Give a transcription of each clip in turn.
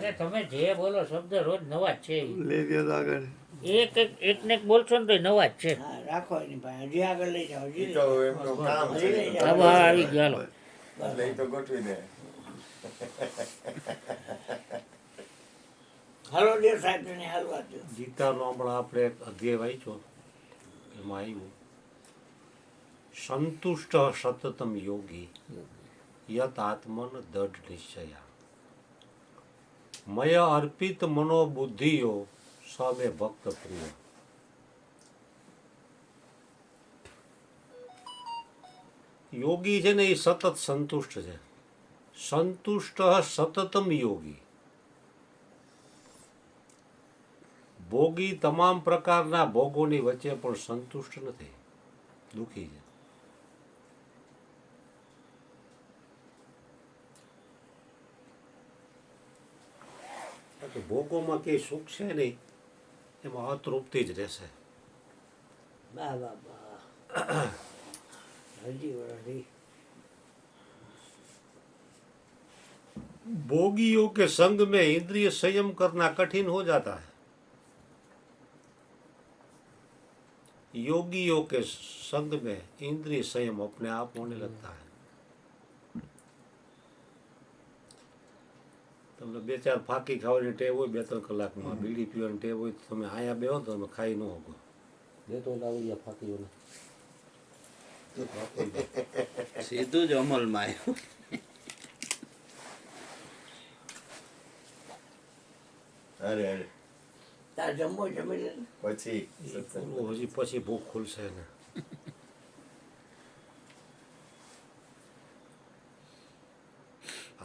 કે તમે જે બોલો શબ્દ રોજ નવા જ છે લઈ ગયો તો આગળ એક ને એક બોલશો ને તો નવા જ છે હા રાખો એની પાસે હજી આગળ લઈ જાઓ ઈ હજી તો એમનું કામ છે હજી લઈ જાઓ. હા બા આવી ગયા હાલો. એટલે ઈ તો ગોઠવી દે. હાલો દેવ સાહેબ ને હાલવા દો. ગીતાનો હમણાં આપણે એક અધ્યાય વાંચ્યો એમાં આવ્યું સંતુષ્ટ સતતમ યોગી યત આત્મન દઢ નિશ્ચયા મય અર્પિત મનોબુદ્ધિયો સમે ભક્ત પ્રિય. યોગી છે ને એ સતત સંતુષ્ટ છે. સંતુષ્ટ સતતમ યોગી. ભોગી તમામ પ્રકારના ભોગોની વચ્ચે પણ સંતુષ્ટ નથી, દુઃખી છે. તો ભોગોમાં કઈ સુખ છે નહીં, એમાં અતૃપ્તિ જ રહેશે. બા બા બા હજી વળી भोगियों के संग में इंद्रिय संयम करना कठिन हो जाता है. योगियों के संग में इंद्रिय संयम अपने आप होने लगता है. તમને બે ચાર ફાકી ખાવાની ટેવ હોય 2-3 કલાકમાં, બીડી પીવાની ટેવ હોય તો તમે આયા બેહો તો તમે ખાઈ ન શકો. દેતો લાવી ગયા ફાકીઓને સીધું જ અમલમાં આવ્યું. અરે અરે તાર જમવો જમી લે ને. પછી હજી પછી ભૂખ ખુલશે ને.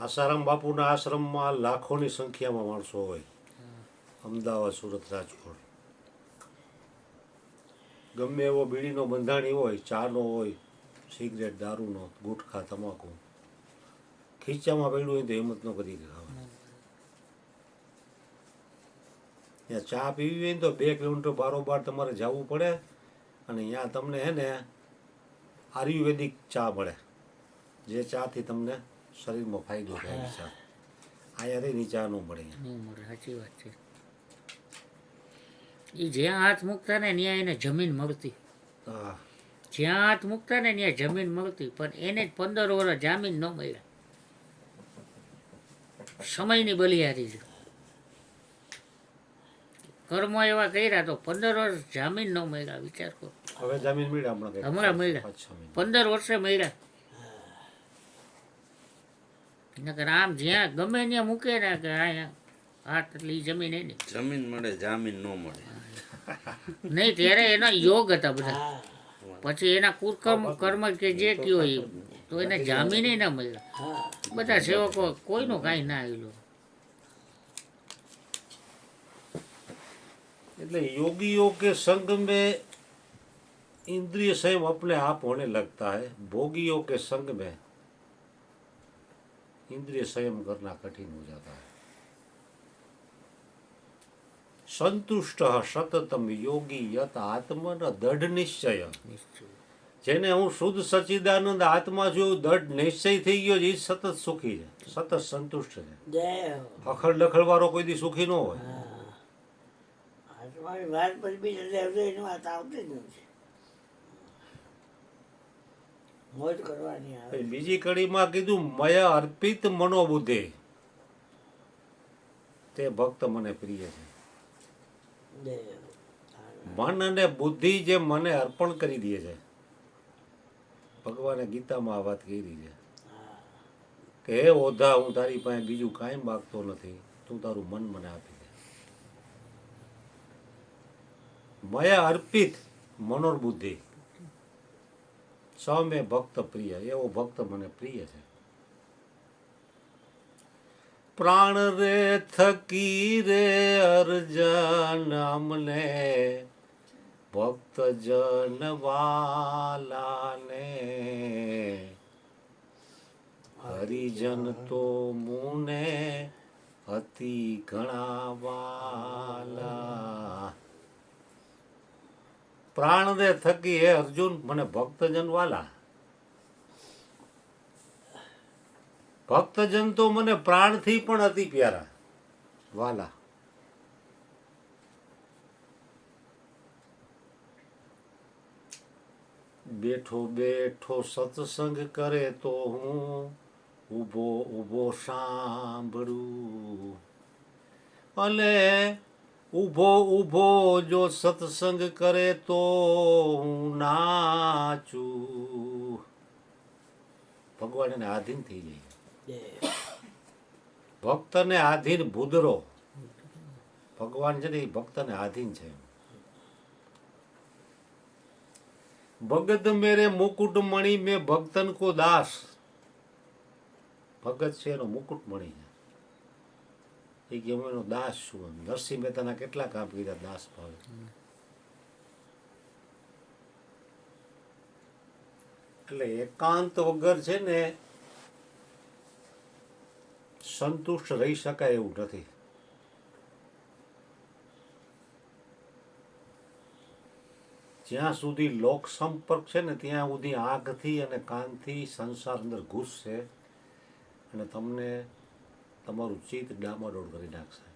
આસારામ બાપુના આશ્રમમાં લાખોની સંખ્યામાં માણસો હોય. અમદાવાદ, સુરત, રાજકોટ. ગમે એવો બીડીનો બંધાણી હોય, ચાનો હોય, સિગરેટ, દારૂનો, ગુટખા, તમાકુ, ખીચામાં પડ્યું હોય તો હિંમત ન કરી ખાવા. ત્યાં ચા પીવી હોય ને તો 2 કિલોમીટર બારોબાર તમારે જવું પડે, અને ત્યાં તમને હે ને આયુર્વેદિક ચા મળે, જે ચાથી તમને શરીરમાં ફાયદો થાય. ચા અહીંયા ની ચા ન મળે. નહીં મળે, સાચી વાત છે. એ જ્યાં હાથ મૂકતા ને ત્યાં એને જમીન મળતી, હા, જ્યાં હાથ મૂકતા ને ત્યાં જમીન મળતી, પણ એને જ 15 વર્ષ જામીન ન મળ્યા. સમયની બલિહારી છે. કર્મ એવા કર્યા તો 15 વર્ષ જામીન ન મળ્યા. વિચાર કરો, હવે જમીન મળ્યા હમણાં હમણાં મળ્યા. 5-6 મહિના. 15 વર્ષે મળ્યા. નકર આમ જ્યાં ગમે ત્યાં મૂકે ને કે અહીંયા હાથ એટલે ઈ જમીન એની જમીન મળે, જામીન ન મળે. નહીં. ત્યારે એના યોગ હતા બધા, હા પછી એના કુકર્મ કર્મ કે જે કયો એ તો એને જામીન ના મળ્યા. હા બધા સેવકો કોઈનું કાંઈ ના આવેલું. એટલે योगियों के संग में इंद्रिय संयम अपने आप होने लगता है. भोगियों के संग में इंद्रिय संयम करना कठिन हो जाता है. संतुष्ट सततम योगी यत आत्मन दृढ़ निश्चय. જેને હું શુદ્ધ સચ્ચિદાનંદ આત્મા જો દૃઢ નિશ્ચય થઈ ગયો છે, એ સતત સુખી છે, સતત સંતુષ્ટ છે. જય હો. અખડ લખડ વાળો કોઈ દી સુખી ન હોય. હા આ તમારી વાત પછી બીજા લેવડે એની વાત આવતી જ નથી. મોજ કરવાની આવે. પછી બીજી કડીમાં કીધું મયા અર્પિત મનોબુદ્ધિ, તે ભક્ત મને પ્રિય છે. જય હો. મન અને બુદ્ધિ જે મને અર્પણ કરી દે છે. ભગવાને ગીતામાં આ વાત કરી છે કે હે ઓધા, હું તારી પાસે બીજું કાંઈ માગતો નથી, તું તારું મન મને આપી દે. મયા અર્પિત મનોબુદ્ધિ સમે ભક્ત પ્રિય, એવો ભક્ત મને પ્રિય છે. પ્રાણ રે થકી રે અર્જન અમને ભક્ત જન વાલાને, હરિજન તો મુને અતિ ઘણા વાલા. પ્રાણ દે થકી હે અર્જુન મને ભક્તજન વાલા. ભક્તજન તો મને પ્રાણથી પણ અતિ પ્યારા. વાલા, બેઠો બેઠો સત્સંગ કરે તો હું ઊભો ઊભો સાંભળું, અને ઊભો ઊભો જો સત્સંગ કરે તો હું નાચું. ભગવાન એને આધીન થઈ જાય. ભક્તને આધીન ભૂદરો. ભગવાન છે ને એ ભક્તને આધીન છે. ભગત મેરે મુકુટ મણિ મેં ભક્તન કો દાસ. ભગત છે એનો મુકુટ મણિ છે. એ કે હું એનો દાસ છું. એમ નરસિંહ મહેતાના કેટલા કામ કર્યા દાસ ભાવે. એટલે એકાંત વગર છે ને સંતુષ્ટ રહી શકાય એવું નથી. જ્યાં સુધી લોક સંપર્ક છે ને ત્યાં સુધી આંખથી અને કાનથી સંસાર અંદર ઘૂસશે અને તમને તમારું ચિત્ત ડામાડોળ કરી નાખશે.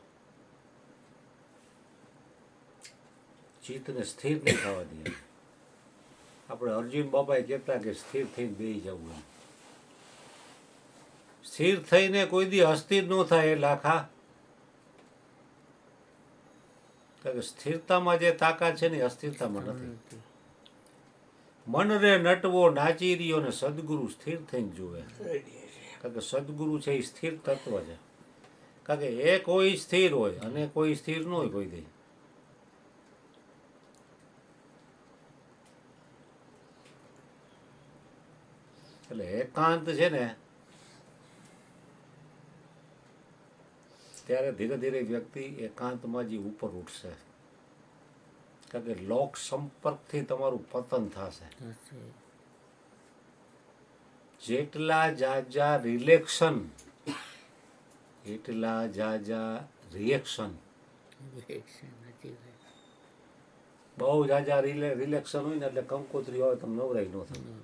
ચિત્તને સ્થિર નહીં થવા દે. આપણે અર્જુન બાબાએ કહેતા કે સ્થિર થઈને બેસી જવું એમ. સ્થિર થઈને કોઈ દી અસ્થિર ન થાય એ લાખા. કારણ કે સ્થિરતામાં જે તાકાત છે ને એ અસ્થિરતામાં નથી. મન રે નટવો નાચી રહ્યો ને સદગુરુ સ્થિર થઈને જુએ. કારણ કે સદગુરુ છે એ સ્થિર તત્વ છે. કારણ કે એ કોઈ સ્થિર હોય અને કોઈ સ્થિર ન હોય કોઈ દી. એટલે એકાંત છે ને ત્યારે ધીરે ધીરે વ્યક્તિ એકાંતમાં જે ઉપર ઉઠશે. કારણ કે લોક સંપર્કથી તમારું પતન થશે. જેટલા જાજા રિલેક્શન એટલા જાજા રિએક્શન. બહુ જાજા રિલેક્શન હોય ને એટલે કંકોત્રી હોય તમે નવરાઈ ન થાય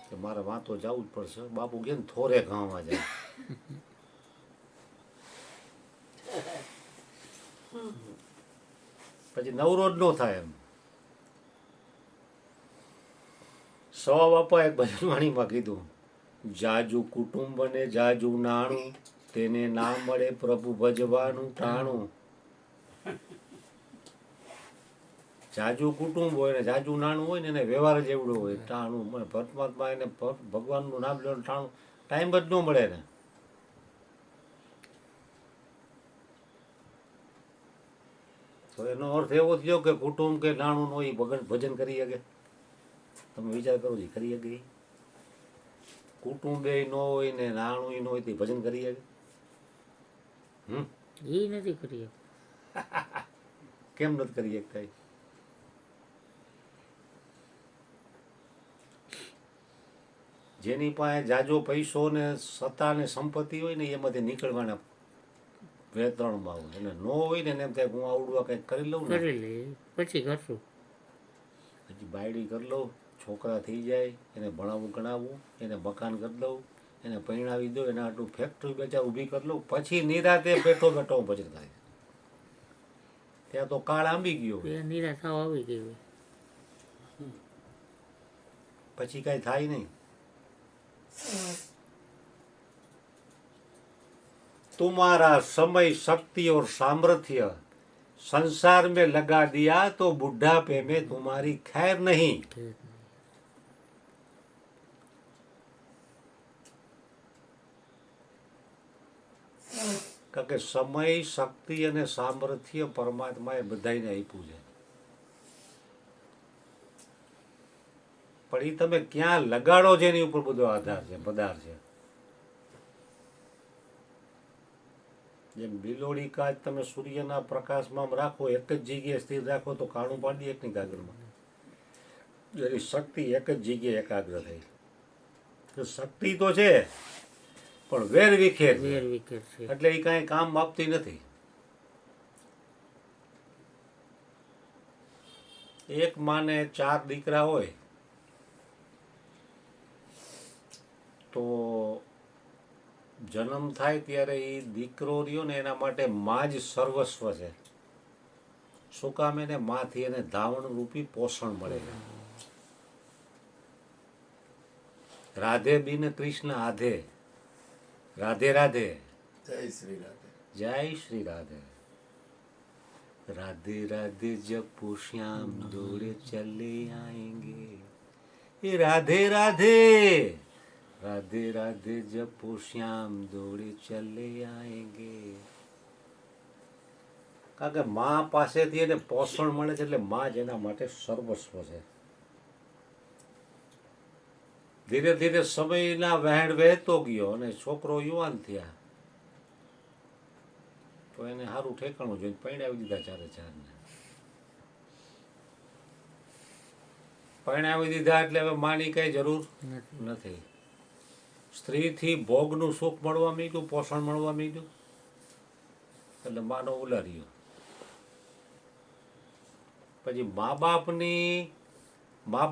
કે મારે વાંતો જવું જ પડશે. બાપુ કે ને થોરે ગામમાં જાય. પછી નવરો જ ન થાય એમ. સવા બાપા એક ભજનવાણીમાં કીધું, જાજુ કુટુંબ ને જાજુ નાણું, તેને ના મળે પ્રભુ ભજવાનું ટાણું. જાજુ કુટુંબ હોય ને જાજુ નાણું હોય ને એને વ્યવહાર જ એવડો હોય ટાણું. મને પરમાત્મા એને ભગવાનનું નામ લેવાનું ટાણું ટાઈમ જ ન મળે ને. તો એનો અર્થ એવો થયો કે કુટુંબ કે નાણું નો એ ભજન કરી શકે. તમે વિચાર કરો છો કરી શકે. કુટુંબે ન હોય ને નાણું ન હોય તે ભજન કરી શકે. એ નથી કરી. કેમ નથી કરી શકતા? જેની પાસે જાજો પૈસો ને સત્તા ને સંપત્તિ હોય ને એમાંથી નીકળવાના વેતરણમાં હોય. એને ન હોય ને એમ થાય હું આવડું કંઈક કરી લઉં ને પછી કરશું. પછી બાયડી કરી લઉં, છોકરા થઈ જાય, એને ભણાવવું ગણાવવું, એને મકાન કરી દઉં, એને પરણાવી દઉં, એના આટલું ફેક્ટરી બેચા ઊભી કરી લઉં, પછી નિરાતે બેઠો બેઠો ભજન થાય. ત્યાં તો કાળ આંબી ગયો, નિરાશ થવા આવી ગઈ. પછી કાંઈ થાય નહીં. तुम्हारा समय शक्ति और सामर्थ्य संसार में लगा दिया तो बुढ़ापे में तुम्हारी खैर नहीं. કારણ કે સમય શક્તિ અને સામર્થ્ય પરમાત્માએ બધાને આપ્યું છે. પણ એ તમે ક્યાં લગાડો છે એની ઉપર બધો આધાર છે, પદાર છે. જેમ બિલોડી કાચ તમે સૂર્યના પ્રકાશમાં રાખો, એક જ જગ્યાએ સ્થિર રાખો તો કાણું પાડી એક ની કાગળમાં. એની શક્તિ એક જ જગ્યાએ એકાગ્ર થઈ. શક્તિ તો છે પણ વેર વિખેર છે, એટલે એ કાંઈ કામ આપતી નથી. એક માને 4 દીકરા હોય તો જન્મ થાય ત્યારે એ દીકરો રહ્યો ને એના માટે માં જ સર્વસ્વ છે. શું કામ? એને માંથી એને ધાવણ રૂપી પોષણ મળે છે. રાધે બિન કૃષ્ણ આધે. રાધે રાધે. જય શ્રી રાધે. જય શ્રી રાધે. राधे राधे जपो श्याम दौड़े चले आएंगे. ये राधे राधे. राधे राधे जपो श्याम दौड़े चले आएंगे. કારણ કે માં પાસેથી એને પોષણ મળે છે એટલે માં જ એના માટે સર્વસ્વ છે. ધીરે ધીરે સમયના વહેણ વહેતો ગયો અને છોકરો યુવાન થયા તો એને સારું ઠેકાણું જોઈને પરણાવી દીધા. ચારે ચારને પરણાવી દીધા એટલે હવે માની કઈ જરૂર નથી. સ્ત્રીથી ભોગનું સુખ મળવા માંડ્યું, પોષણ મળવા માંડ્યું એટલે માનો ઉલાર્યો. પછી મા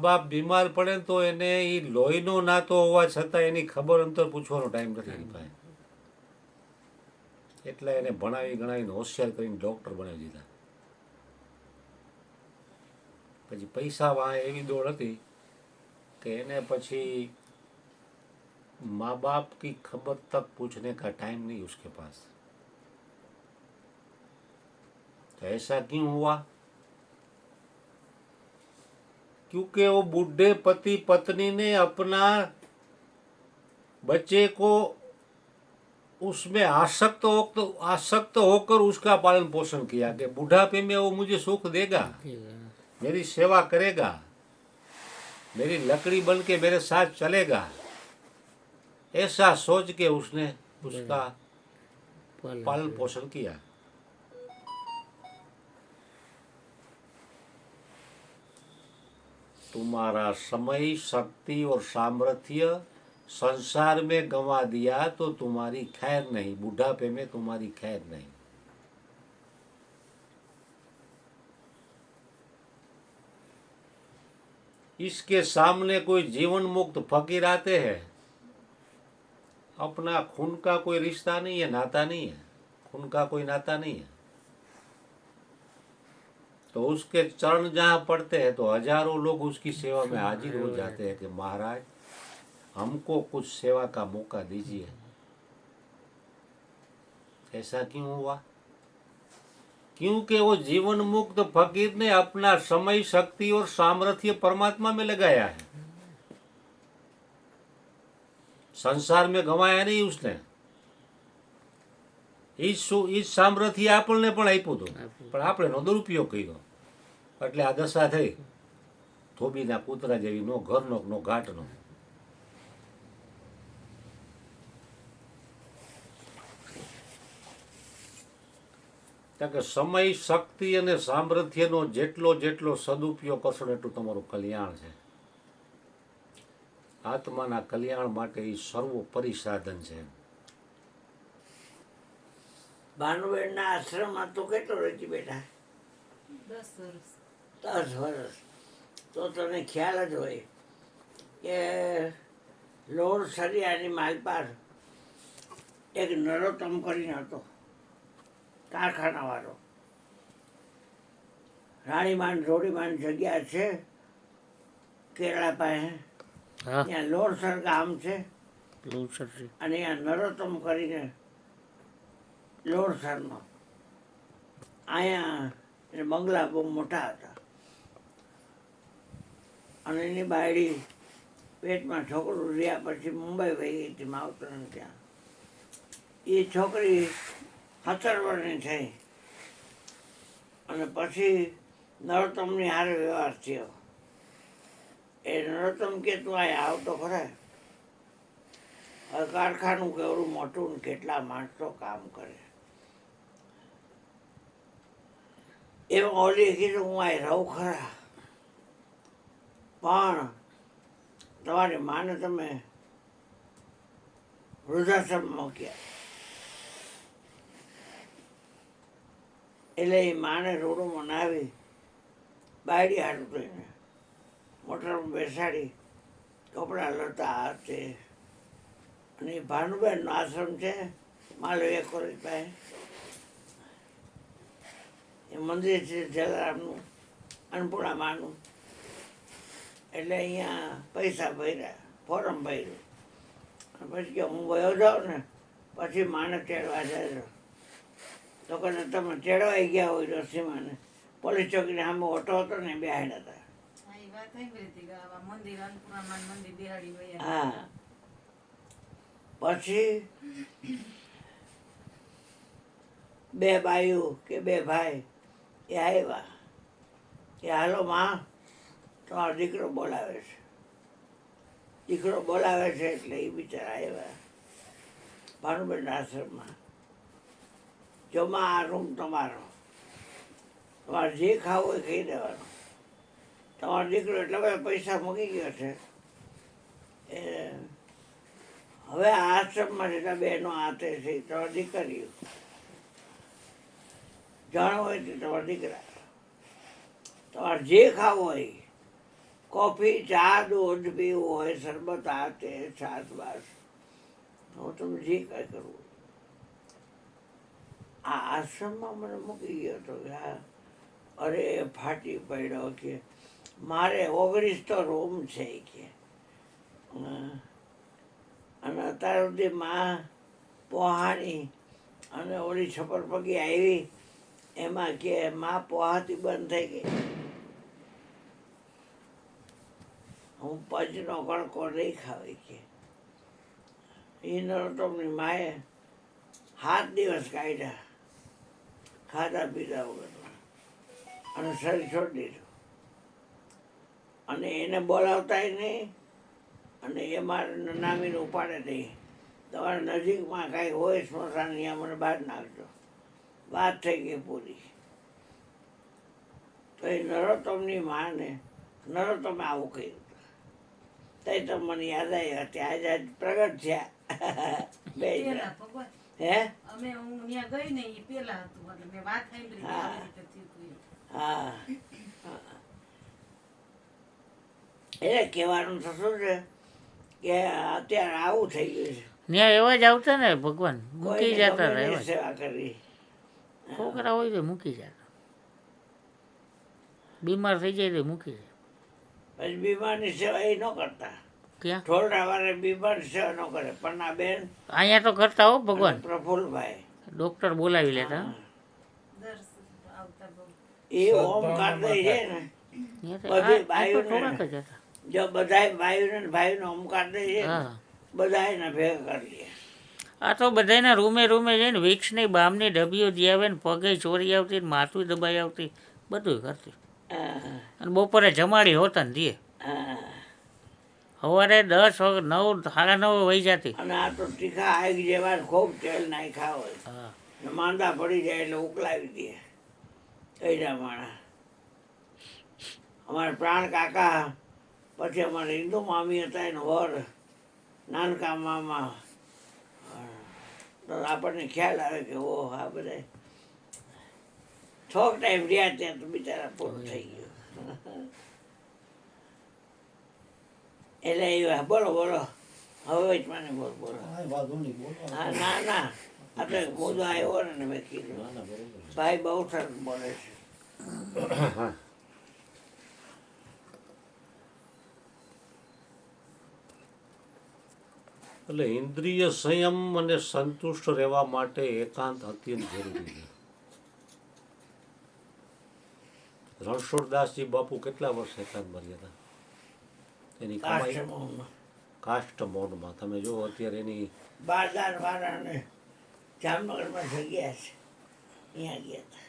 બાપ બીમાર પડે તો એને એ લોહીનો નાતો હોવા છતાં એની ખબર અંતર પૂછવાનો ટાઈમ નથી એની પાસે. એટલે એને ભણાવી ગણાવીને હોશિયાર કરીને ડૉક્ટર બનાવી દીધા. પછી પૈસા વાંહે એવી દોડ હતી કે એને પછી माँ बाप की खबर तक पूछने का टाइम नहीं उसके पास. तो ऐसा क्यों हुआ? क्योंकि वो बूढ़े पति पत्नी ने अपना बच्चे को उसमें आसक्त होकर उसका पालन पोषण किया कि बुढ़ापे में वो मुझे सुख देगा, मेरी सेवा करेगा, मेरी लकड़ी बन के मेरे साथ चलेगा, ऐसा सोच के उसने उसका पालन पोषण किया. तुम्हारा समय, शक्ति और सामर्थ्य संसार में गंवा दिया तो तुम्हारी खैर नहीं, बुढ़ापे में तुम्हारी खैर नहीं. इसके सामने कोई जीवन मुक्त फकीर आते हैं, अपना खून का कोई रिश्ता नहीं है, नाता नहीं है, खून का कोई नाता नहीं है, तो उसके चरण जहाँ पड़ते हैं तो हजारों लोग उसकी सेवा में हाजिर हो जाते हैं कि महाराज हमको कुछ सेवा का मौका दीजिए. ऐसा क्यों हुआ? क्योंकि वो जीवन मुक्त फकीर ने अपना समय, शक्ति और सामर्थ्य परमात्मा में लगाया है. संसार में गंवाया नहीं उसने. ઈ સામર્થ્ય આપણને પણ આપ્યું હતું પણ આપણે એનો દુરુપયોગ કર્યો એટલે આ દશા થઈ ધોબીના કૂતરા જેવી, નો ઘરનો નો ઘાટનો. કારણ કે સમય, શક્તિ અને સામર્થ્યનો જેટલો જેટલો સદુપયોગ કરશો એટલું તમારું કલ્યાણ છે. આત્માના કલ્યાણ માટે એ સર્વોપરી સાધન છે. ભાનુબેનના આશ્રમમાં તો કેટલો રચી બેઠા? 10 વર્ષ. તો તને ખ્યાલ જ હોય કે લોર સરિયાની માલપાર એક નરોત્તમ કરીને હતો, કારખાનાવાળો. રાણીમાન રોડીમાન જગ્યા છે કેરળા પાસે, ત્યાં લોરસર ગામ છે અને ત્યાં નરોત્તમ કરીને લોરસરનો. અહીંયા એને બંગલા બહુ મોટા હતા અને એની બાયડી પેટમાં છોકરું રહ્યા પછી મુંબઈ વહી ગઈ હતી માવતરને ત્યાં. એ છોકરી 17 વર્ષની થઈ અને પછી નરોત્તમની હારે વ્યવહાર થયો. એ નરોત્તમ કે તું અહીંયા આવતો ખરા, કારખાનું કેવડું મોટું ને કેટલા માણસો કામ કરે. એમાં ઓલી કીધું હું અહીં રહું ખરા પણ તમારી માને તમે વૃદ્ધાશ્રમ મૂક્યા. એટલે એ માને રોડમાં નાવી બાયડી હાટું થઈને મોટરમાં બેસાડી કપડાં લતા હાથે અને એ ભાનુબેનનો આશ્રમ છે માલવીય કોલેજ પાસે. એ મંદિર છે જલારામનું, અન્નપૂર્ણા માનું. એટલે અહીંયા પૈસા ભર્યા, ફોરમ ભર્યું. પછી કે હું વયો જાઉં ને પછી માને તેડવા જાય. તો કહે તમે તેડવાઈ ગયા હોય નરસિંહાને, પોલીસ ચોકીની સામે ઓટો હતો ને બેહાડ્યા હતા. હા, પછી બે બાયું કે બે ભાઈ એ આવ્યા કે હાલો માં તમારો દીકરો બોલાવે છે. દીકરો બોલાવે છે એટલે એ બિચારા આવ્યા ભાનુબેન આશ્રમમાં. જો માં આ રૂમ તમારો, તમારે જે ખાવું હોય ખાઈ દેવાનું. તમારો દીકરો એટલા બધા પૈસા મૂકી ગયો છે. એ હવે આ આશ્રમમાં જેટલા બહેનો હાથે છે એ તમારી દીકરીઓ, જાણવું હોય તો તમારા દીકરા. તમારે જે ખાવું હોય, કોફી ચા દૂધ પીવું હોય, શરબત હાથે છાસ બાસ, હું તમે જે કાંઈ કરવું. આ આશ્રમમાં મને મૂકી ગયો હતો કે અરે ફાટી પડ્યો કે મારે 19 તો રૂમ છે કે. અને અત્યાર સુધી માં પોહાણી અને ઓલી છપરપગી આવી એમાં કે માં પોહાતી બંધ થઈ ગઈ. હું પજનો કણકો નહીં ખાવી કે. એ નરોત્તમની માએ 7 દિવસ કાઢ્યા ખાધા પીધા વગર અને શરીર છોડી દીધું. અને એને બોલાવતાય નહીં અને એ મારે નામીને ઉપાડે નહીં. તમારે નજીકમાં કાંઈ હોય સ્મશાન અહીંયા મને બહાર નાખજો. વાત થઈ ગઈ પૂરી. તો એ નરોત્તમની માને નરોત્તમે આવું કહ્યું. તઈ તો મને યાદ આવ્યા ત્યાં આજ પ્રગટ થયા બે જણા. હે હા, એટલે કહેવાનું તો શું છે કે અત્યારે આવું થઈ ગયું છે. ત્યાં એવા જ આવતા ને ભગવાન, મૂકી કોઈને જતા ગમે હતા નહીં એવા જ. સેવા કરવી. છોકરા હોય તો મૂકી જતા, બીમાર થઈ જાય તો મૂકી જાય. પછી બીમારની સેવા એ ન કરતા. ક્યાં ઠોરડા વાળા બીમારની સેવા ન કરે. પણ આ બેન અહીંયા તો કરતા હો ભગવાન, અને પ્રફુલ્લભાઈ ડોક્ટર બોલાવી લેતા. એ ઓમકાર દઈ છે ને, ત્યાં તો બધી આ તો બાયુને થોડાક જ હતા. જો બધાય ભાઈઓને ને ભાઈઓને ઓમકાર દઈ છે ને, હા, બધાયને ભેગા કરી લે. આ તો બધાના રૂમે રૂમે જઈને વિક્સની બામની ડબ્બીઓ દી આવે ને પગે ચોરી આવતી ને માથું દબાઈ આવતી, બધું કરતી. હા, અને બપોરે જમાડી હોતા ને દીએ હા. સવારે 10 વાગે 9 સાડા 9 વહી જતી. અને આ તો તીખા આગ જેવા ને ખૂબ તેલ નાખ્યા હોય હા, ને માંદા પડી જાય એટલે ઉકલાવી દે કઈડા માણા. અમારા પ્રાણ કાકા, પછી અમારા હિન્દુ મામી હતા એને વર નાનકા મામા. તો આપણને ખ્યાલ આવે કે ઓ આ બધા થોક ટાઈમ રહ્યા ત્યાં તો બિચારા પૂરું થઈ ગયું. એટલે એ બોલો બોલો હવે જ મને બોલો બોલો. હા, ના ના આપણે મુદ્દો આવ્યો ને મેં કીધું ભાઈ બહુ સરસ બોલે છે. એટલે ઇન્દ્રિય સંયમ અને સંતુષ્ટ રહેવા માટે એકાંત અત્યંત જરૂરી છે. રણછોડદાસજી બાપુ કેટલા વર્ષ એકાંતમાં રહ્યા હતા? એની કમાઈ કાષ્ટમોહનમાં કાષ્ટ મૌનમાં. તમે જો અત્યારે એની બારદાર વાળાને જામનગરમાં જગ્યા છે, અહીંયા ગયા હતા.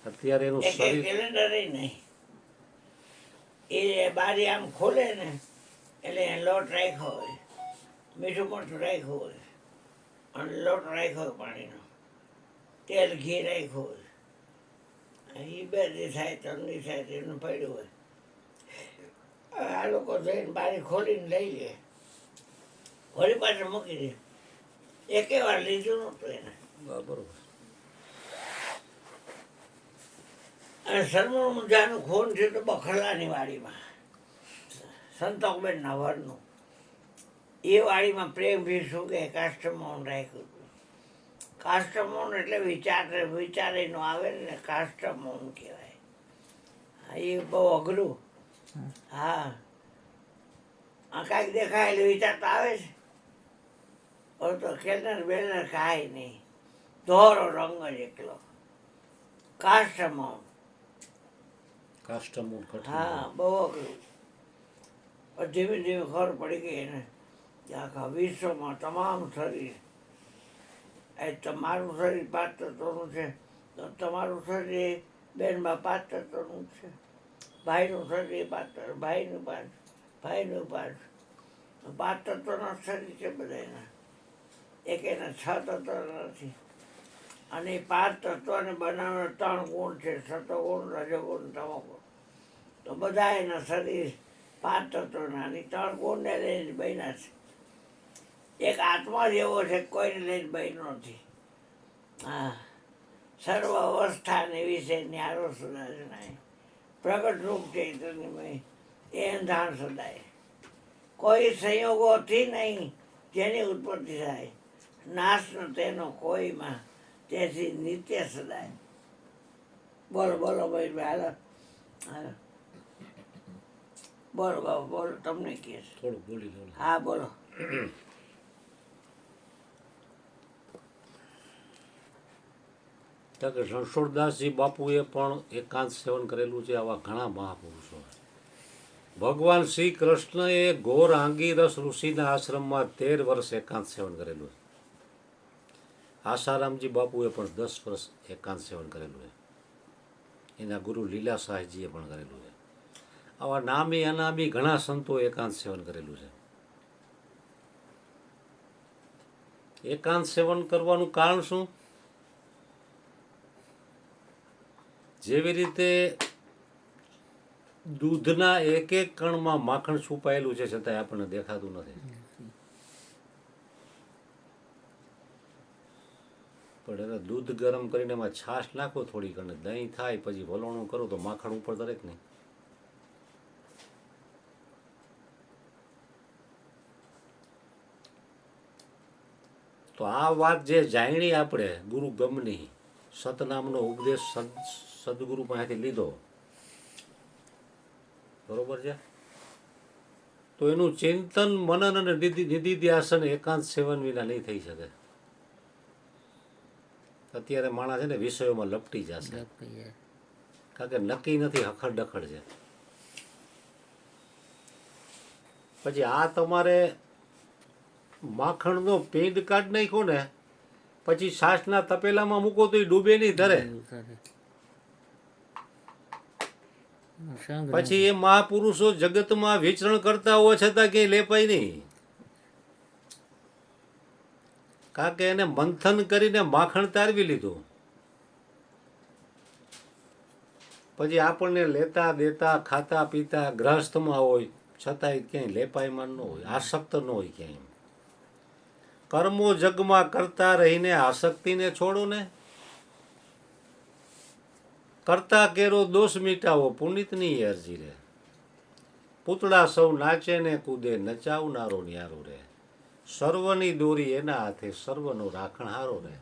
અત્યારે એનું એક શરીર કેલેન્ડર નહીં. એ બારી આમ ખોલે ને એટલે લોટ રાખ્યો હોય, મીઠું મરચું રાખ્યું હોય અને લોટ રાખ્યો હોય પાણીનો, તેલ ઘી રાખ્યું હોય. એ 2 દી થાય 3 દી થાય એનું પડ્યું હોય. આ લોકો જઈને બારી ખોલીને લઈ લે, વળી પાછળ મૂકી દે. એકે વાર લીધું નહોતું એને. બરોબર. અને સરમણ મુંજાનું ખૂન થયું તો બખરલાની વાડીમાં, સંતોકબેનના વરનું. એ વાડીમાં પ્રેમથી શું કહે કાષ્ટમૌન રાખ્યું હતું. કાષ્ટમૌન એટલે વિચારે નો આવે ને કાષ્ટમૌન કહેવાય. હા, એ બહુ અઘરું. હા, આ કાંઈક દેખાય એટલે વિચાર તો આવે છે. હવે તો ખેલર બેલર ખાય નહીં, ધોરો રંગ જ એકલો. કાષ્ટમૌન. કાસ્ટમોન હા, બહુ અઘરું. પણ ધીમે ધીમે ખબર પડી ગઈ એને કે આખા વિશ્વમાં તમામ શરીર એ તમારું શરીર 5 તત્વનું છે, તો તમારું શરીર બેનમાં 5 તત્વનું છે. ભાઈનું શરીર 5 ભાઈનું 5 ભાઈનું 5 તત્વના શરીર છે બધાના. એક એના 6 તત્વ નથી. અને 5 તત્વને બનાવવાના 3 ગુણ છે, સતોગુણ, રજોગુણ, તમોગુણ. તો બધા એના શરીર 5 તત્વના અને 3 ગુણને લઈને બન્યા છે. એક આત્મા જેવો છે, કોઈને લઈને બન્યો નથી. હા, સર્વ અવસ્થાને વિશે ન્યારો સદા જણાય. પ્રગટ રૂપ ચૈતન્યમય એ અંધાણ સદાય. કોઈ સંયોગોથી નહીં જેની ઉત્પત્તિ થાય, નાશનો તેનો કોઈમાં, તેથી નિત્ય સદાય. બોલો બોલો ભાઈ, હાલો હાલો બોલો બાબા, બોલો. તમને કહે છે. થોડું બોલી લો. હા, બોલો. કે રણછોડદાસજી બાપુએ પણ એકાંત સેવન કરેલું છે. આવા ઘણા મહાપુરુષો. ભગવાન શ્રી કૃષ્ણએ ઘોર આંગીરસ ઋષિના આશ્રમમાં 13 વર્ષ એકાંત સેવન કરેલું છે. આસારામજી બાપુએ પણ 10 વર્ષ એકાંત સેવન કરેલું છે. એના ગુરુ લીલા સાહેબજીએ પણ કરેલું છે. આવા નામી અનામી ઘણા સંતો એકાંત સેવન કરેલું છે. એકાંત સેવન કરવાનું કારણ શું? જેવી રીતે દૂધના એક એક કણમાં માખણ છુપાયેલું છે, છતાંય આપણને દેખાતું નથી. પણ એને દૂધ ગરમ કરીને એમાં છાશ નાખો થોડીક અને દહીં થાય, પછી વલોણું કરો તો માખણ ઉપર દરેક નહીં. તો આ વાત જે જાણી આપણે ગુરુ ગમની સતનામનો ઉપદેશ સદગુરુ પાસેથી લીધો, બરોબર છે. તો એનું ચિંતન મનન અને નિધિધ્યાસન એકાંત સેવન વિના નહીં થઈ શકે. અત્યારે માણસ છે ને વિષયોમાં લપટી જશે, કારણ કે નક્કી નથી, હખડ ડખડ છે. પછી આ તમારે માખણનો પેંદ કાઢ નાખ્યો ને, પછી છાશના તપેલામાં મૂકો તો એ ડૂબે નહીં, ધરે. પછી એ મહાપુરુષો જગતમાં વિચરણ કરતા હોવા છતાં ક્યાંય લેપાય નહીં, કારણ કે એને મંથન કરીને માખણ તારવી લીધું. પછી આપણને લેતા દેતા ખાતા પીતા ગ્રહસ્થમાં હોય છતાંય ક્યાંય લેપાયમાન ન હોય, આસક્ત ન હોય ક્યાંય. કર્મો જગમાં કરતા રહીને આસક્તિને છોડો ને. કરતા કેરો દોષ મીટાવો, પુનિતની અરજી રે. પૂતળા સૌ નાચે ને કૂદે, નચાવનારો ન્યારો રે. સર્વની દોરી એના હાથે, સર્વનો રાખણહારો રે.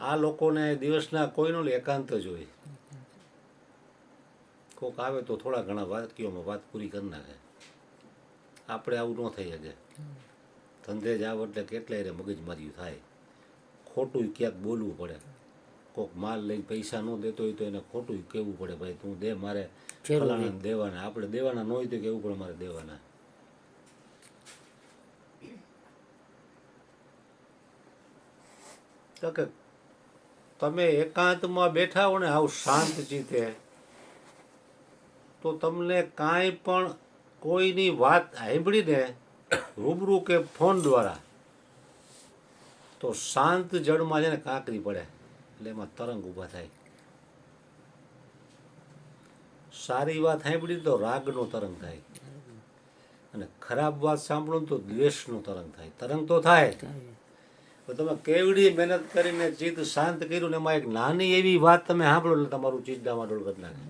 આ લોકોને દિવસના કોઈનો એકાંત જ હોય. કોક આવે તો થોડા ઘણા વાક્યોમાં વાત પૂરી કરી નાખે. આપણે આવું ન થઈ શકે. ધંધે જાવ એટલે કેટલાય રે મગજમાર્યું થાય, ખોટું ક્યાંક બોલવું પડે. કોક માલ લઈને પૈસા ન દેતો હોય તો એને ખોટું કહેવું પડે, ભાઈ તું દે, મારે ફલાણાને દેવાના. આપણે દેવાના ન હોય તો કહેવું પડે મારે દેવાના. તો કે તમે એકાંતમાં બેઠા હો ને આવું શાંત ચિત્તે, તો તમને કાંઈ પણ કોઈની વાત સાંભળીને રૂબરૂ કે ફોન દ્વારા, તો શાંત જળમાં છે ને કાંકરી પડે એટલે એમાં તરંગ ઊભા થાય. સારી વાત સાંભળી તો રાગનો તરંગ થાય, અને ખરાબ વાત સાંભળો તો દ્વેષનો તરંગ થાય. તરંગ તો થાય, તો તમે કેવડી મહેનત કરીને ચિત્ત શાંત કર્યું ને એમાં એક નાની એવી વાત તમે સાંભળો એટલે તમારું ચિત્ત ડામાડોળ કરી નાખે.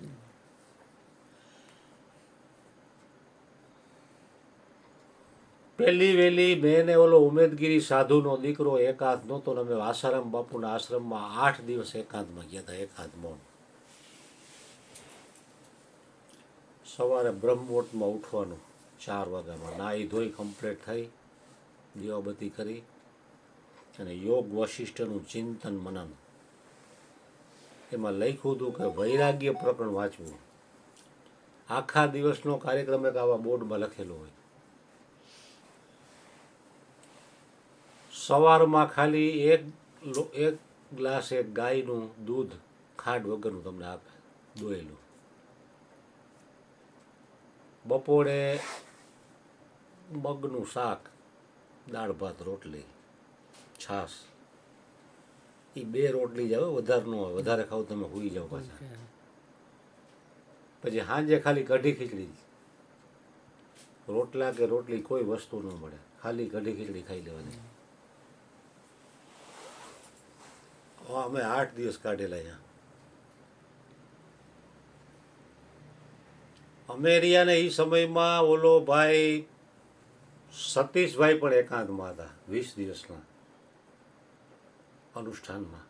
પહેલી વહેલી મેં ને ઓલો ઉમેદગીરી સાધુનો દીકરો એકાંત નહોતો ને અમે આસારામ બાપુના આશ્રમમાં 8 દિવસ એકાંતમાં ગયા હતા. એકાંત મૌન. સવારે બ્રહ્મમુહૂર્તમાં ઉઠવાનું 4 વાગ્યામાં, નાહી ધોઈ કમ્પ્લીટ થઈ, દીવાબત્તી કરી અને યોગ વશિષ્ઠનું ચિંતન મનન. એમાં લખ્યું હતું કે વૈરાગ્ય પ્રકરણ વાંચવું. આખા દિવસનો કાર્યક્રમ એક આવા બોર્ડમાં લખેલો હોય. સવારમાં ખાલી એક ગ્લાસ એક ગાયનું દૂધ ખાંડ વગરનું તમને આપે, દોયેલું. બપોરે મગનું શાક, દાળ ભાત રોટલી, છાશ. એ 2 રોટલી જાવ, વધારે ન હોય. વધારે ખાવ તમે સૂઈ જાઓ પાછા. પછી સાંજે ખાલી કઢી ખીચડી. રોટલા કે રોટલી કોઈ વસ્તુ ન મળે, ખાલી કઢી ખીચડી ખાઈ લેવાની. અમે 8 દિવસ કાઢેલા અહીંયા. અમેરિયાને એ સમયમાં ઓલો ભાઈ સતીશભાઈ પણ એકાંતમાં હતા 20 દિવસના અનુષ્ઠાનમાં.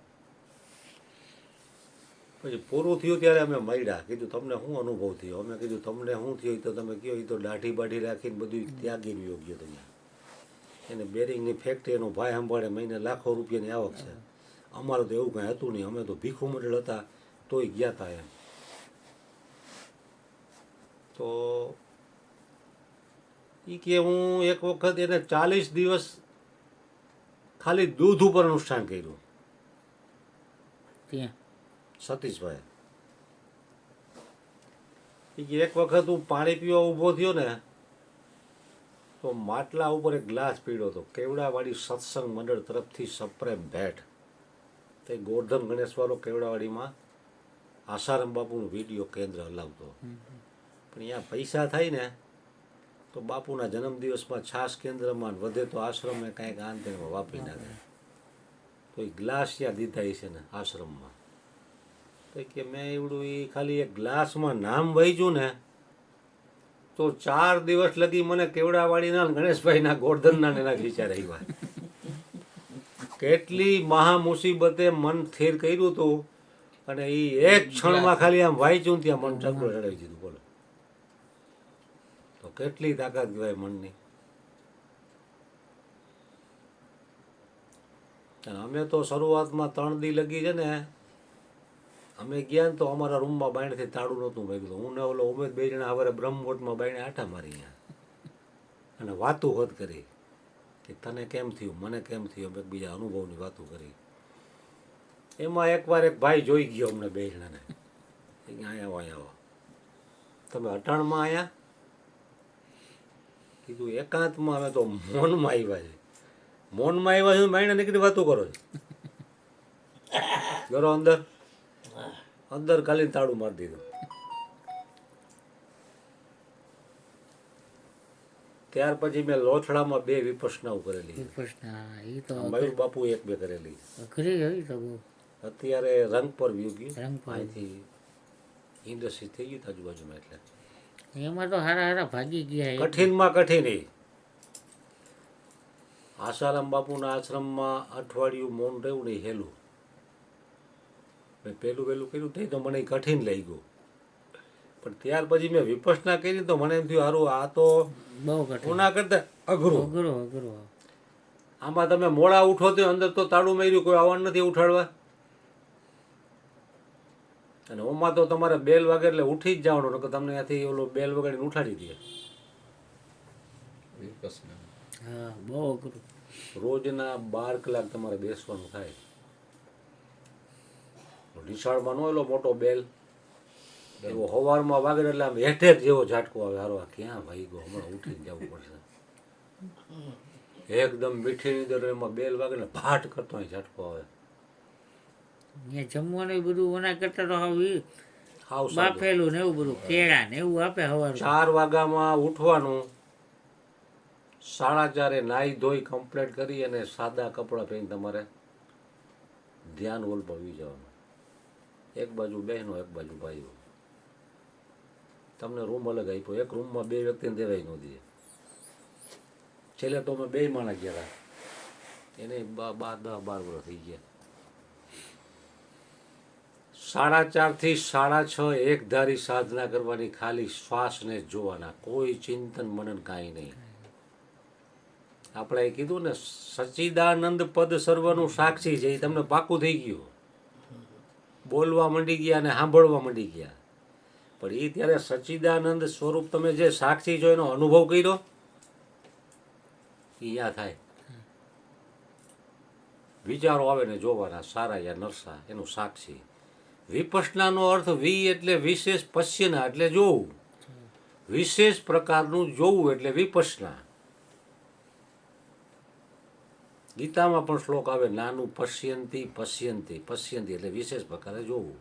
પછી પૂરું થયું ત્યારે અમે મળ્યા. કીધું તમને શું અનુભવ થયો? અમે કીધું તમને શું થયું તો તમે કહો. એ તો દાઢી બાઢી રાખીને બધું ત્યાગીને યોગ્ય ત્યાં. એને બેરિંગની ફેક્ટરી એનો ભાઈ સંભાળે, મહિને લાખો રૂપિયાની આવક છે. અમારે તો એવું કાંઈ હતું નહીં. અમે તો ભીખું મંડળ હતા તોય ગયા હતા એમ. તો એ કે હું એક વખત એને 40 દિવસ ખાલી દૂધ ઉપર અનુષ્ઠાન કર્યું. ત્યાં સતીશભાઈ એ કે એક વખત હું પાણી પીવા ઊભો થયો ને તો માટલા ઉપર એક ગ્લાસ પીડ્યો હતો. કેવડાવાડી સત્સંગ મંડળ તરફથી સપ્રેમ ભેટ. તે ગોર્ધન ગણેશવાળો કેવડાવાડીમાં આસારામ બાપુનું વિડીયો કેન્દ્ર હલાવતો. પણ અહીંયા પૈસા થાય ને તો બાપુના જન્મદિવસમાં છાસ કેન્દ્રમાં વધે તો આશ્રમે કાંઈક આન તેમાં વાપરી નાખે. તો એ ગ્લાસ ત્યાં દીધા છે ને આશ્રમમાં. તો કે મેં એવડું એ ખાલી એક ગ્લાસમાં નામ વાંચ્યું ને તો 4 દિવસ લગી મને કેવડાવાડીના ગણેશભાઈના ગોર્ધનના એના વિચાર આવ્યા. કેટલી મહા મુસીબતે મન સ્થિર કર્યું હતું અને એ એક ક્ષણમાં ખાલી આમ વાંચ્યું ત્યાં મન ચક્ર ચડાવી દીધું. બોલો તો કેટલી તાકાત કહેવાય મનની. અને અમે તો શરૂઆતમાં 3 દી લગી છે ને અમે ગયા ને તો અમારા રૂમમાં બાયણથી તાળું નહોતું વાગ્યું. હું ને ઓલો ઉમેદ 2 જણા સવારે બ્રહ્મમુહૂર્તમાં બાયણે આટા મારી અને વાતું હોત કરી કે તને કેમ થયું, મને કેમ થયું. અમે એકબીજા અનુભવની વાતો કરી. એમાં એકવાર એક ભાઈ જોઈ ગયો અમને 2 જણાને. અહીંયા આવો તમે અટાણમાં આવ્યા? કીધું એકાંતમાં. અમે તો મૌનમાં આવ્યા છે. મૌનમાં આવ્યા છે, બાયણે નીકળી વાતો કરો છો. ઘરો અંદર અંદર ખાલી તાળું મારી દીધું. ત્યાર પછી મેં લોથડામાં 2 વિપસનાઓ કરેલી. મયુર બાપુ 1-2 કરેલી. અત્યારે રંગ પર વ્યૂ ગયું. અહીંથી ઇન્ડસ્ટ્રી થઈ ગયું આજુબાજુમાં. એટલે એમાં તો હારા ભાગી ગયા. કઠિનમાં કઠિન. આસારામ બાપુના આશ્રમમાં અઠવાડિયું મૌન રહેવું નહીં હેલું. મેં પહેલું કર્યું તે તો મને કઠિન લઈ ગયું. પણ ત્યાર પછી મેં વિપસના કરી તો મને એમ થયું સારું આ તો બહુ કઠિન, ઓના કરતા અઘરું. અઘરું. આમાં તમે મોડા ઉઠો તો અંદર તો તાળું માર્યું, કોઈ આવવાનું નથી ઉઠાડવા. અને ઓમાં તો તમારે બેલ વાગે એટલે ઉઠી જ જવાનું, નકર તમને ત્યાંથી ઓલો બેલ વગાડીને ઉઠાડી દે. હા, બહુ અઘરું. રોજના 12 કલાક તમારે બેસવાનું થાય. નિશાળમાં નો એલો મોટો બેલ એવો સવારમાં વાગે એટલે આમ હેઠે જેવો ઝાટકો આવે. હારો આ ક્યાં ભાઈ ગયો, હમણાં ઉઠીને જવું પડશે. એકદમ મીઠી નીંદર. એમાં બેલ વાગે ને ભાટ કરતો અહીં ઝાટકો આવે. અહીંયા જમવાનું બધું ઓના કરતા તો હવે હાવ બાફેલું ને એવું બધું, કેળા ને એવું આપે. સવારે 4 વાગ્યામાં ઉઠવાનું, 4:30 નાહી ધોઈ કમ્પ્લીટ કરી અને સાદા કપડાં પહેરીને તમારે ધ્યાન હોલ પર વી જવાનું. એક બાજુ બહેનો, એક બાજુ ભાઈઓ. તમને રૂમ અલગ આપ્યો. એક રૂમમાં 2 વ્યક્તિને દેવાય ન દે. છેલ્લે તો અમે 2 માણસ ગયા હતા. એને 10-12 વર્ષ થઈ ગયા. 4:30 થી 6:30 એક ધારી સાધના કરવાની, ખાલી શ્વાસને જ જોવાના, કોઈ ચિંતન મનન કાંઈ નહીં. આપણે કીધું ને સચ્ચિદાનંદ પદ સર્વનું સાક્ષી છે, એ તમને પાકું થઈ ગયું. બોલવા માંડી ગયા અને સાંભળવા માંડી ગયા. પણ એ ત્યારે સચ્ચિદાનંદ સ્વરૂપ તમે જે સાક્ષી છો એનો અનુભવ કર્યો એ યા થાય. વિચારો આવે ને જોવાના, સારા યા નરસા, એનું સાક્ષી. વિપસનાનો અર્થ એટલે વિશેષ, પશ્યના એટલે જોવું. વિશેષ પ્રકારનું જોવું એટલે વિપસના. ગીતામાં પણ શ્લોક આવે, નાનું પશ્યંતી પશ્યંતી. પશ્યંતી એટલે વિશેષ પ્રકારે જોવું.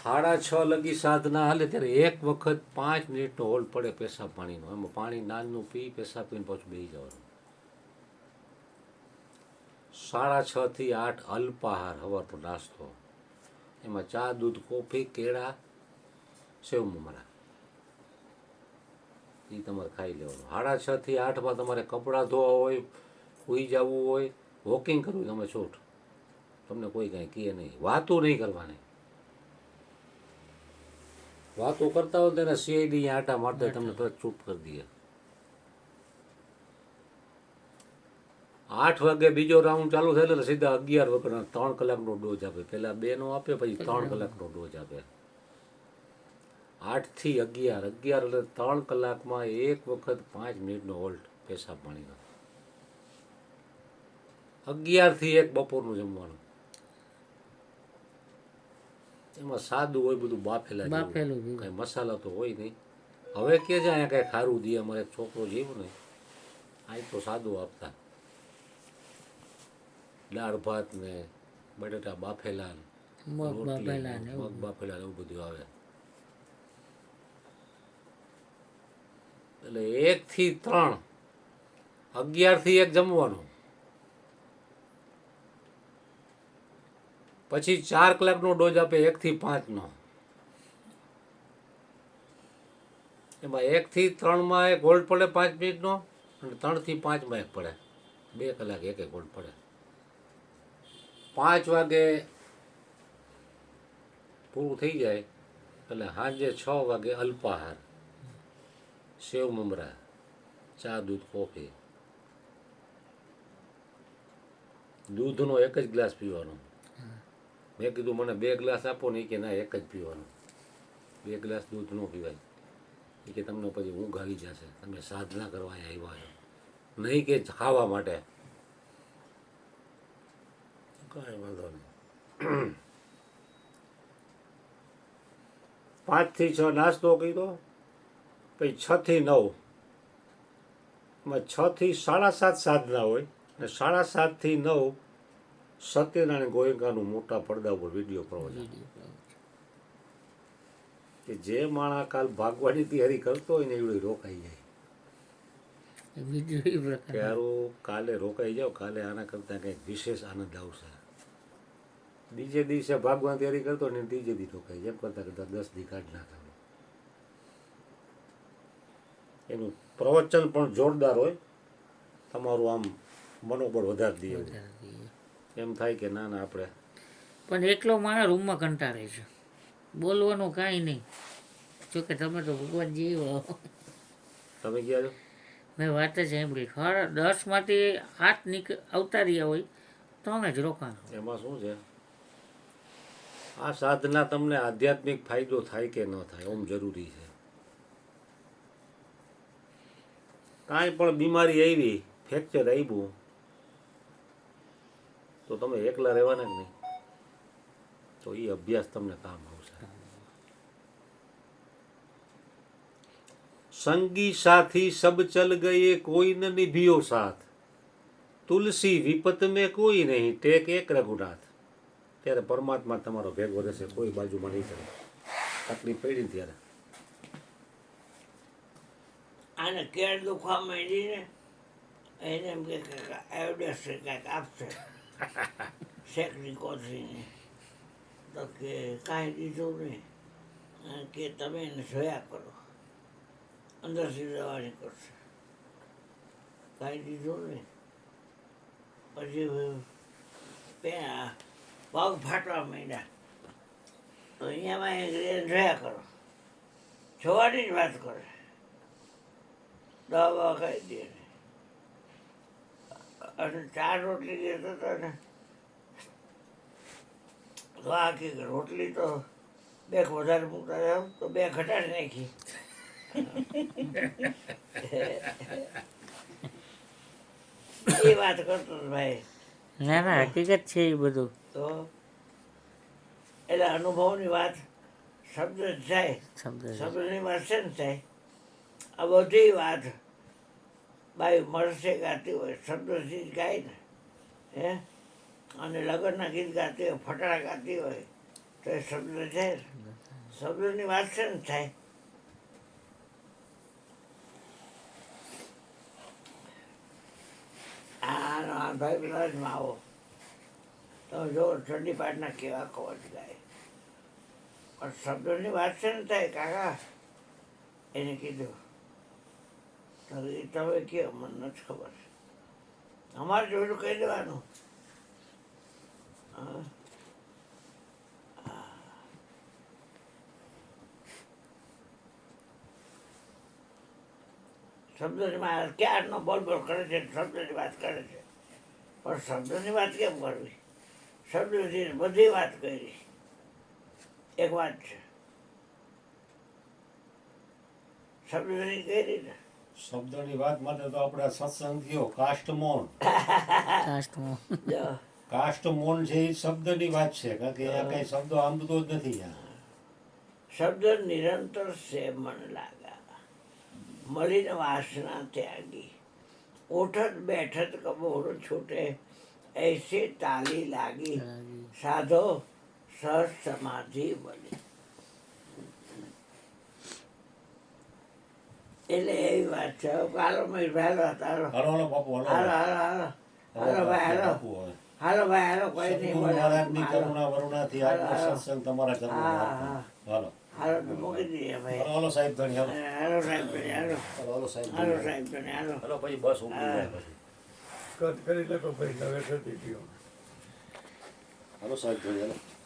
સાડા 6 લગી સાધના હાલે ત્યારે એક વખત 5 મિનિટનો હોલ્ડ પડે પેશાબ પાણીનો. એમાં પાણી નાનું પી, પેશાબ પીને પાછું બેસી જવાનું. 6:30 થી 8 અલ્પાહાર, સવારનો નાસ્તો. એમાં ચા, દૂધ, કોફી, કેળા, સેવ મમરા એ તમારે ખાઈ લેવાનું. 6:30 થી 8માં તમારે કપડાં ધોવા હોય, સૂઈ જવું હોય, વોકિંગ કરવું, તમે છૂટ. તમને કોઈ કાંઈ કહે નહીં. વાતો નહીં કરવાની. વાતો કરતા હોય તેને સીઆઈડી આટા મારતા તમને તરત ચૂપ કરી દે. 8 વાગે બીજો રાઉન્ડ ચાલુ થાય એટલે સીધા 11 વખત 3 કલાકનો ડોઝ આપે. પહેલા 2 નો આપે, પછી 3 કલાકનો ડોઝ આપે. 8 થી 11 એટલે 3 કલાકમાં એક વખત 5 મિનિટનો હોલ્ટ પેશાબ પાણીનો. 11 થી 1 બપોરનું જમવાનું. એમાં સાદું હોય, બધું બાફેલા, કઈ મસાલા તો હોય નહીં. હવે કે છે અહીંયા કઈ ખારું દે. અમારે એક છોકરો જેવો ને આ તો સાદું આપતા. દાળ ભાત ને બટેટા બાફેલા, મગ બાફેલા એવું બધું આવે. એટલે 1 થી 3, 11 થી 1 જમવાનું. પછી 4 કલાકનો ડોઝ આપે 1 થી 5 નો. એમાં 1 થી 3માં એક હોલ્ડ પડે 5 મિનિટનો, અને 3 થી 5માં એક પડે. 2 કલાક એક હોલ્ડ પડે. 5 વાગે પૂરું થઈ જાય એટલે સાંજે 6 વાગે અલ્પાહાર, સેવ મમરા, ચા, દૂધ, કોફી. દૂધનો 1 જ ગ્લાસ પીવાનો. મેં કીધું મને 2 ગ્લાસ આપો ને, કે ના 1 જ પીવાનો. 2 ગ્લાસ દૂધ ન પીવાય. એ કે તમને પછી ઊંઘ આવી જશે, તમે સાધના કરવા આવ્યા છો, નહીં કે ખાવા માટે. કાંઈ વાંધો નહીં. 5 થી 6 નાસ્તો કર્યો, પછી 6 થી 9 એમાં 6 થી 7:30 સાધના હોય, અને 7:30 થી 9 સત્યનારાયણ ગોયંકાનું મોટા પડદા ઉપર વિડીયો પ્રવચન. કે જે માણસ કાલ ભાગવાની તૈયારી કરતો હોય ને એવડું રોકાઈ જાય. કે હારું કાલે રોકાઈ જાઓ, કાલે આના કરતાં કંઈક વિશેષ આનંદ આવશે. બીજે દિવસે ભાગવાની તૈયારી કરતો ને ત્રીજે દી રોકાઈ જેમ કરતાં કરતાં 10 દી કાઢ નાખે. એનું પ્રવચન પણ જોરદાર હોય. તમારું આમ મનોબળ વધારી દે. એમ થાય કે ના ના આપણે. પણ એકલો માણસ રૂમમાં કંટાળે છે, બોલવાનું કાંઈ નહીં. જોકે તમે તો ભગવાન જેવો. તમે ગયા છો? મેં વાત જ સાંભળી. 10માંથી 8 આવતા રહ્યા હોય તો અમે જ રોકાણ. એમાં શું છે, આ સાધના તમને આધ્યાત્મિક ફાયદો થાય કે ન થાય ઓમ જરૂરી છે. કાંઈ પણ બીમારી આવી, ફ્રેક્ચર આવ્યું, તો તમે એકલા રહેવાના જ નહીં. તો એ અભ્યાસ તમને કામ આવશે. સંગી સાથી સબ ચલ ગયે કોઈ ન નિભિયો સાથ, તુલસી વિપત મેં કોઈ નહીં, ટેક એક રઘુનાથ. ત્યારે પરમાત્મા તમારો ભેગો રહેશે, કોઈ બાજુમાં નહીં કરે. તકલીફ પડી ત્યારે આને કેળ દુખવા માંડીને એને એમ કે એવડેસ કાંઈક આપશે શેકની કોથળીને તો કે કાંઈ દીધું નહીં કે તમે એને જોયા કરો અંદરથી દવા નીકળશે કાંઈ દીધું નહીં પછી પગ ફાટવા માંડ્યા તો અહીંયામાં એક જોયા કરો જોવાની જ વાત કરે દવા ખાઈ દે અને 4 રોટલી દેતો હતો ને તો આ કે રોટલી તો 2 વધારે મૂકતા જાવ તો 2 ઘટાડી નાખી એ વાત કરતો હતો ભાઈ ના ના હકીકત છે એ બધું. તો એટલે અનુભવની વાત શબ્દ જ થાય શબ્દ શબ્દની વાત છે ને થાય આ બધી વાત બાઈ મળશે ગાતી હોય શબ્દથી જ ગાય ને હે અને લગ્નના ગીત ગાતી હોય ફટાડા ગાતી હોય તો એ શબ્દ છે ને શબ્દની વાત છે ને થાય આ ભાઈ બધામાં આવો તમે જો ઠંડી પાટના કેવા કવચ ગાય પણ શબ્દોની વાત છે ને થાય કાકા એને કીધું તો એ તમે કહો મને નથી ખબર અમારે જોયું કહી દેવાનું હા શબ્દની વાત ક્યારનો બોલ બોલ કરે છે શબ્દની વાત કરે છે પણ શબ્દની વાત કેમ કરવી શબ્દથી બધી વાત કરી એક વાત છે શબ્દની કરી ને શબ્દની વાત માટે તો આપણે સત્સંગ થયો કાષ્ટમોન કાસ્ટમાં જો કાષ્ટમોન છે એ શબ્દની વાત છે કારણ કે અહીંયા કઈ શબ્દો આંબતો જ નથી શબ્દ નિરંતર સે મન લાગા મળીને વાસના ત્યાગી ઉઠત બેઠત કબોર છૂટે ऐसे ताली लागी साधो સહજ સમાધિ બની એટલે એવી વાત છે હાલો હાલો હાલો હાલો બાપુ હાલો હાલો હાલો હાલો ભાઈ હાલો હાલો ભાઈ હાલો કોઈ નહીં બોલે મહારાજની કરુણા વરુણાથી આજનો સત્સંગ તમારા ઘરમાં હાલો હાલો તો મૂકી દઈએ ભાઈ હાલો સાહેબ ધણી હાલો હાલો સાહેબ ધણી હાલો હાલો સાહેબ હાલો સાહેબ ધણી હાલો હાલો પછી બસ ઉપડી જાય પછી કટ કરી નાખો ભાઈ નવે થતી ગયો હાલો સાહેબ ધણી હાલો